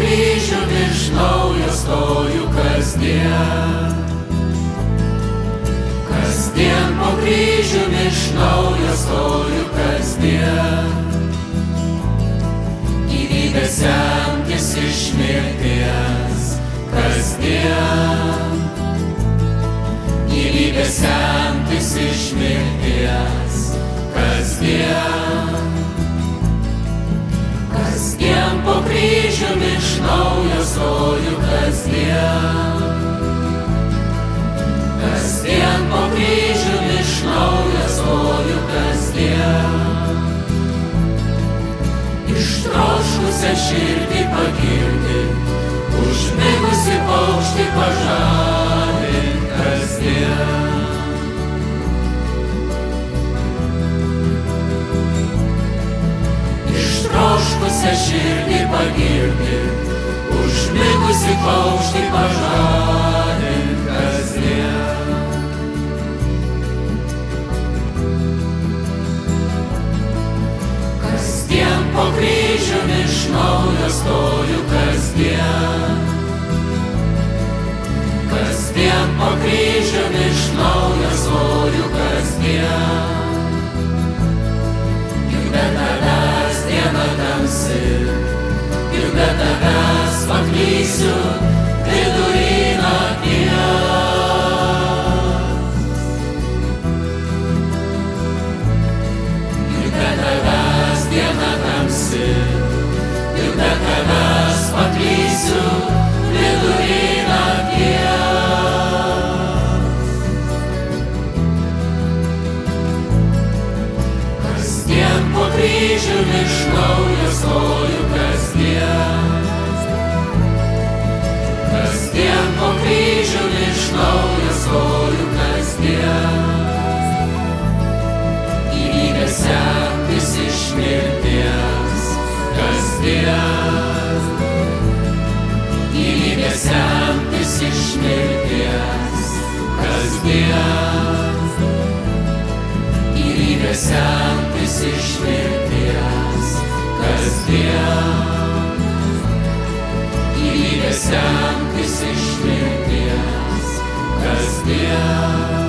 kryžiumi iš naujo stoju kasdien. Kasdien po kryžiumi iš naujo stoju kasdien. Gyvybė semtis iš mirties kasdien. Gyvybė semtis iš mirties kasdien. Kasdien po kryžiumi iš naujo stoju kasdien. Kasdien po kryžiumi iš naujo stoju kasdien. Ištroškusią širdį pagirti, užmigusi paukštį pažadint kasdien. Ištroškusią širdį pagirti, užmigusi paukštį pažadint kasdien. Kasdien po kryžiumi iš naujo stoju kasdien. Kasdien po kryžiumi iš naujo stoju kasdien. Juk be tavęs diena tamsi, juk be tavęs paklysiu vidury nakties. Juk be tavęs diena tamsi, juk be tavęs paklysiu vidury nakties. Kasdien po kryžiumi iš naujo stoju kasdien. Kasdien po kryžiumi iš naujo stoju kasdien. Gyvybė semtis iš mirties kasdien. Gyvybė semtis iš mirties kasdien. Gyvybė semtis iš mirties kasdien. Gyvybė semtis iš mirties kasdien.